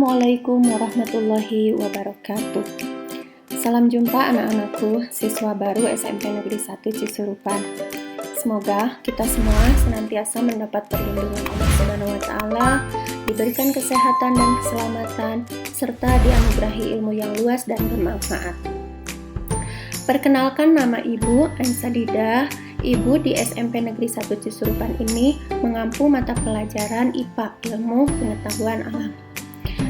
Assalamualaikum warahmatullahi wabarakatuh. Salam jumpa anak-anakku, siswa baru SMP Negeri 1 Cisurupan. Semoga kita semua senantiasa mendapat perlindungan Allah Subhanahu wa Ta'ala, diberikan kesehatan dan keselamatan, serta dianugerahi ilmu yang luas dan bermanfaat. Perkenalkan, nama Ibu Ainsadida. Ibu di SMP Negeri 1 Cisurupan ini mengampu mata pelajaran IPA, Ilmu Pengetahuan Alam.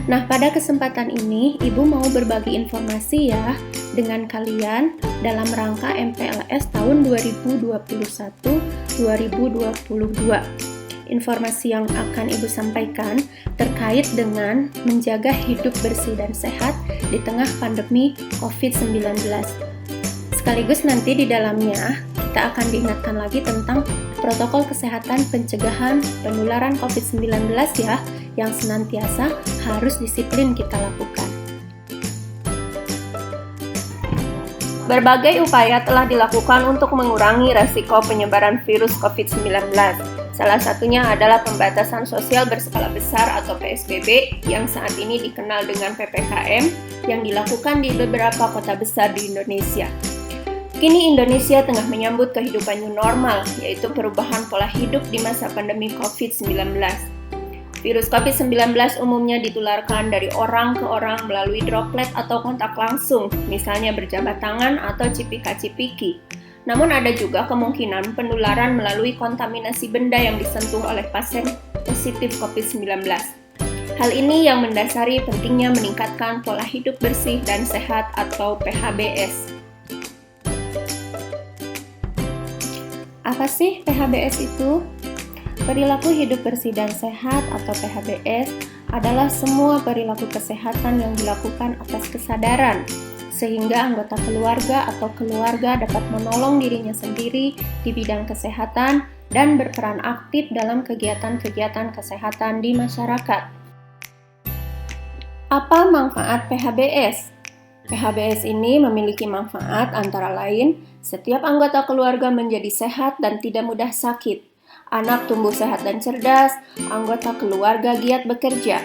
Nah, pada kesempatan ini, Ibu mau berbagi informasi ya dengan kalian dalam rangka MPLS tahun 2021-2022. Informasi yang akan Ibu sampaikan terkait dengan menjaga hidup bersih dan sehat di tengah pandemi COVID-19. Sekaligus nanti di dalamnya kita akan diingatkan lagi tentang protokol kesehatan pencegahan penularan COVID-19 ya, yang senantiasa harus disiplin kita lakukan. Berbagai upaya telah dilakukan untuk mengurangi resiko penyebaran virus COVID-19. Salah satunya adalah pembatasan sosial berskala besar atau PSBB yang saat ini dikenal dengan PPKM yang dilakukan di beberapa kota besar di Indonesia. Kini Indonesia tengah menyambut kehidupan new normal, yaitu perubahan pola hidup di masa pandemi COVID-19. Virus COVID-19 umumnya ditularkan dari orang ke orang melalui droplet atau kontak langsung, misalnya berjabat tangan atau cipika-cipiki. Namun ada juga kemungkinan penularan melalui kontaminasi benda yang disentuh oleh pasien positif COVID-19. Hal ini yang mendasari pentingnya meningkatkan pola hidup bersih dan sehat atau PHBS. Apa sih PHBS itu? Perilaku hidup bersih dan sehat atau PHBS adalah semua perilaku kesehatan yang dilakukan atas kesadaran, sehingga anggota keluarga atau keluarga dapat menolong dirinya sendiri di bidang kesehatan dan berperan aktif dalam kegiatan-kegiatan kesehatan di masyarakat. Apa manfaat PHBS? PHBS ini memiliki manfaat antara lain, setiap anggota keluarga menjadi sehat dan tidak mudah sakit. Anak tumbuh sehat dan cerdas, anggota keluarga giat bekerja.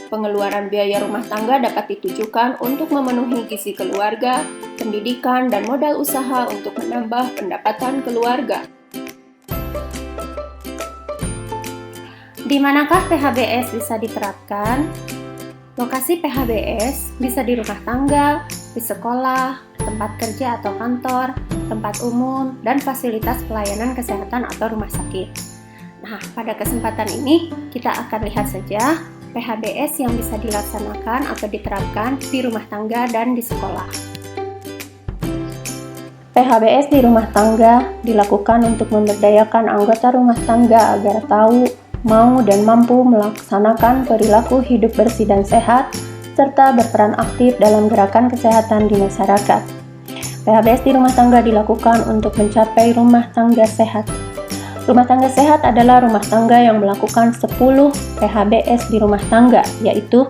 Pengeluaran biaya rumah tangga dapat ditujukan untuk memenuhi gizi keluarga, pendidikan, dan modal usaha untuk menambah pendapatan keluarga. Di manakah PHBS bisa diterapkan? Lokasi PHBS bisa di rumah tangga, di sekolah, tempat kerja atau kantor, tempat umum, dan fasilitas pelayanan kesehatan atau rumah sakit. Nah, pada kesempatan ini kita akan lihat saja PHBS yang bisa dilaksanakan atau diterapkan di rumah tangga dan di sekolah. PHBS di rumah tangga dilakukan untuk memberdayakan anggota rumah tangga agar tahu, mau, dan mampu melaksanakan perilaku hidup bersih dan sehat, serta berperan aktif dalam gerakan kesehatan di masyarakat. PHBS di rumah tangga dilakukan untuk mencapai rumah tangga sehat. Rumah tangga sehat adalah rumah tangga yang melakukan 10 PHBS di rumah tangga, yaitu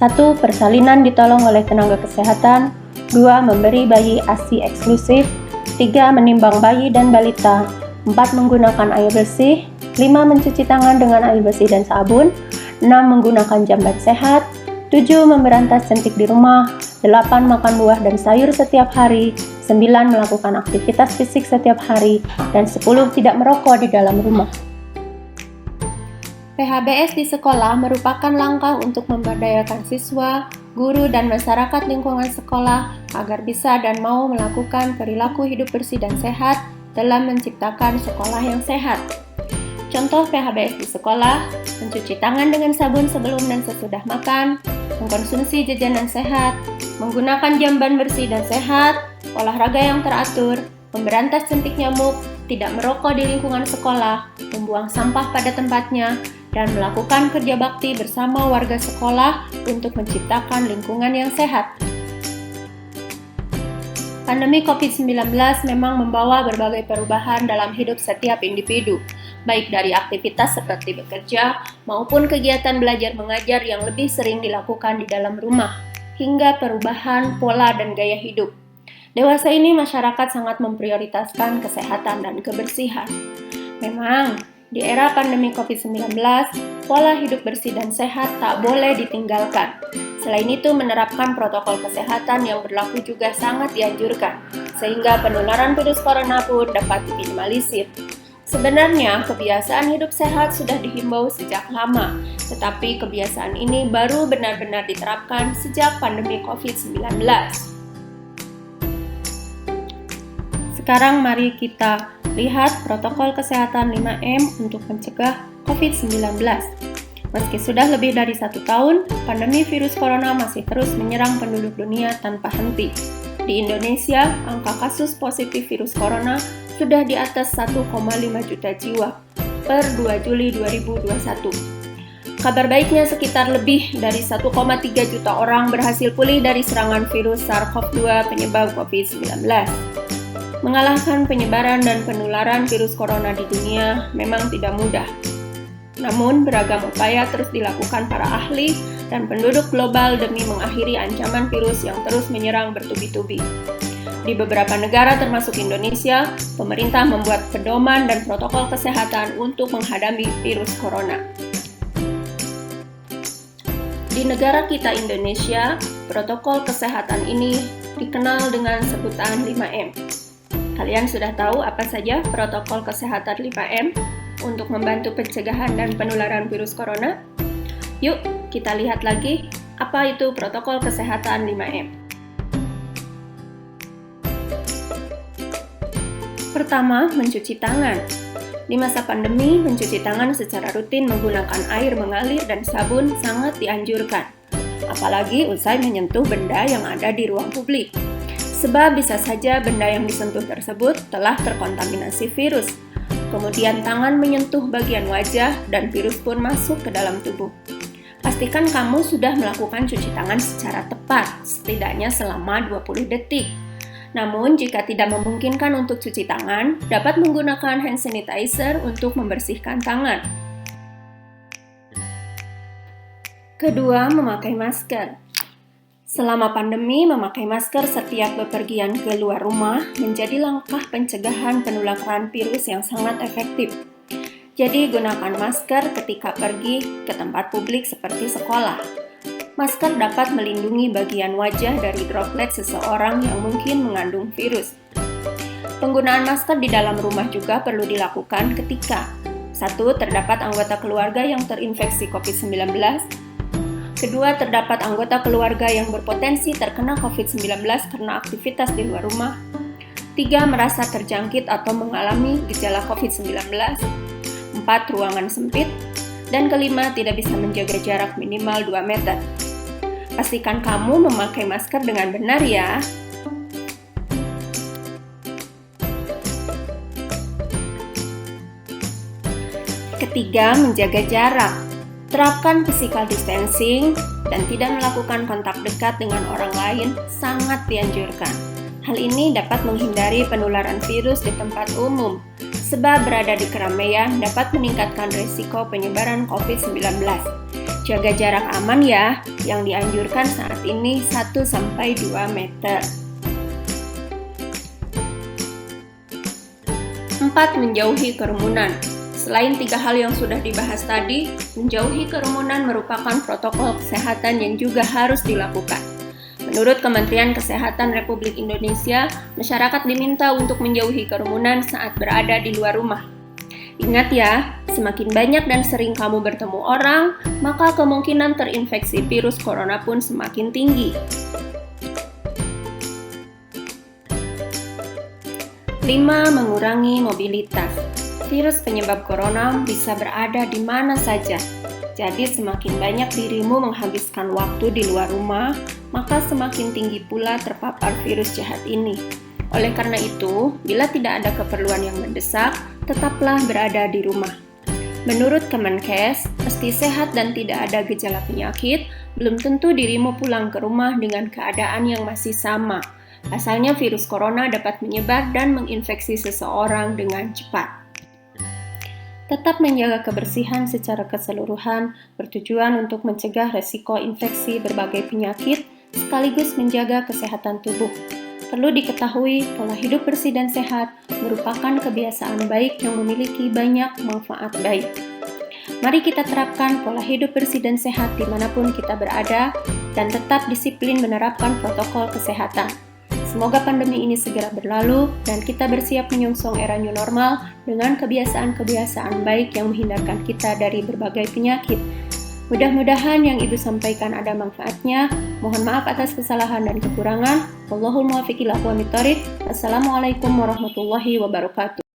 1. Persalinan ditolong oleh tenaga kesehatan, 2. Memberi bayi ASI eksklusif, 3. Menimbang bayi dan balita, 4. Menggunakan air bersih, 5. Mencuci tangan dengan air bersih dan sabun, 6. Menggunakan jamban sehat, 7. Memberantas jentik di rumah, 8. Makan buah dan sayur setiap hari, 9. Melakukan aktivitas fisik setiap hari, dan 10. Tidak merokok di dalam rumah. PHBS di sekolah merupakan langkah untuk memberdayakan siswa, guru, dan masyarakat lingkungan sekolah agar bisa dan mau melakukan perilaku hidup bersih dan sehat dalam menciptakan sekolah yang sehat. Contoh PHBS di sekolah: mencuci tangan dengan sabun sebelum dan sesudah makan, mengkonsumsi jajanan sehat, menggunakan jamban bersih dan sehat, olahraga yang teratur, memberantas jentik nyamuk, tidak merokok di lingkungan sekolah, membuang sampah pada tempatnya, dan melakukan kerja bakti bersama warga sekolah untuk menciptakan lingkungan yang sehat. Pandemi COVID-19 memang membawa berbagai perubahan dalam hidup setiap individu, baik dari aktivitas seperti bekerja maupun kegiatan belajar mengajar yang lebih sering dilakukan di dalam rumah, hingga perubahan pola dan gaya hidup. Dewasa ini masyarakat sangat memprioritaskan kesehatan dan kebersihan. Memang, Di era pandemi COVID-19, pola hidup bersih dan sehat tak boleh ditinggalkan. Selain itu, menerapkan protokol kesehatan yang berlaku juga sangat dianjurkan, sehingga penularan virus corona pun dapat diminimalisir. Sebenarnya, kebiasaan hidup sehat sudah dihimbau sejak lama, tetapi kebiasaan ini baru benar-benar diterapkan sejak pandemi COVID-19. Sekarang mari kita lihat protokol kesehatan 5M untuk mencegah COVID-19. Meski sudah lebih dari 1 tahun, pandemi virus corona masih terus menyerang penduduk dunia tanpa henti. Di Indonesia, angka kasus positif virus corona sudah di atas 1,5 juta jiwa per 2 Juli 2021. Kabar baiknya, sekitar lebih dari 1,3 juta orang berhasil pulih dari serangan virus SARS-CoV-2 penyebab COVID-19. Mengalahkan penyebaran dan penularan virus corona di dunia memang tidak mudah. Namun, beragam upaya terus dilakukan para ahli dan penduduk global demi mengakhiri ancaman virus yang terus menyerang bertubi-tubi. Di beberapa negara termasuk Indonesia, pemerintah membuat pedoman dan protokol kesehatan untuk menghadapi virus corona. Di negara kita Indonesia, protokol kesehatan ini dikenal dengan sebutan 5M. Kalian sudah tahu apa saja protokol kesehatan 5M untuk membantu pencegahan dan penularan virus corona? Yuk, kita lihat lagi apa itu protokol kesehatan 5M. Pertama, mencuci tangan. Di masa pandemi, mencuci tangan secara rutin menggunakan air mengalir dan sabun sangat dianjurkan, apalagi usai menyentuh benda yang ada di ruang publik. Sebab bisa saja benda yang disentuh tersebut telah terkontaminasi virus. Kemudian tangan menyentuh bagian wajah dan virus pun masuk ke dalam tubuh. Pastikan kamu sudah melakukan cuci tangan secara tepat, setidaknya selama 20 detik. Namun, jika tidak memungkinkan untuk cuci tangan, dapat menggunakan hand sanitizer untuk membersihkan tangan. Kedua, memakai masker. Selama pandemi, memakai masker setiap bepergian ke luar rumah menjadi langkah pencegahan penularan virus yang sangat efektif. Jadi, gunakan masker ketika pergi ke tempat publik seperti sekolah. Masker dapat melindungi bagian wajah dari droplet seseorang yang mungkin mengandung virus. Penggunaan masker di dalam rumah juga perlu dilakukan ketika 1. Terdapat anggota keluarga yang terinfeksi COVID-19. Kedua, terdapat anggota keluarga yang berpotensi terkena COVID-19 karena aktivitas di luar rumah. 3. Merasa terjangkit atau mengalami gejala COVID-19. 4. Ruangan sempit. Dan kelima, tidak bisa menjaga jarak minimal 2 meter. Pastikan kamu memakai masker dengan benar ya. Ketiga, menjaga jarak. Terapkan physical distancing dan tidak melakukan kontak dekat dengan orang lain sangat dianjurkan. Hal ini dapat menghindari penularan virus di tempat umum, sebab berada di keramaian dapat meningkatkan risiko penyebaran COVID-19. Jaga jarak aman ya, yang dianjurkan saat ini 1-2 meter. 4. Menjauhi kerumunan. Selain 3 hal yang sudah dibahas tadi, menjauhi kerumunan merupakan protokol kesehatan yang juga harus dilakukan. Menurut Kementerian Kesehatan Republik Indonesia, masyarakat diminta untuk menjauhi kerumunan saat berada di luar rumah. Ingat ya, semakin banyak dan sering kamu bertemu orang, maka kemungkinan terinfeksi virus corona pun semakin tinggi. 5. Mengurangi mobilitas. Virus penyebab corona bisa berada di mana saja. Jadi semakin banyak dirimu menghabiskan waktu di luar rumah, maka semakin tinggi pula terpapar virus jahat ini. Oleh karena itu, bila tidak ada keperluan yang mendesak, tetaplah berada di rumah. Menurut Kemenkes, meski sehat dan tidak ada gejala penyakit, belum tentu dirimu pulang ke rumah dengan keadaan yang masih sama. Asalnya virus corona dapat menyebar dan menginfeksi seseorang dengan cepat. Tetap menjaga kebersihan secara keseluruhan bertujuan untuk mencegah resiko infeksi berbagai penyakit sekaligus menjaga kesehatan tubuh. Perlu diketahui, pola hidup bersih dan sehat merupakan kebiasaan baik yang memiliki banyak manfaat baik. Mari kita terapkan pola hidup bersih dan sehat dimanapun kita berada dan tetap disiplin menerapkan protokol kesehatan. Semoga pandemi ini segera berlalu dan kita bersiap menyongsong era new normal dengan kebiasaan-kebiasaan baik yang menghindarkan kita dari berbagai penyakit. Mudah-mudahan yang Ibu sampaikan ada manfaatnya. Mohon maaf atas kesalahan dan kekurangan. Wallahul muwaffiq ila aqwamit thoriq. Assalamualaikum warahmatullahi wabarakatuh.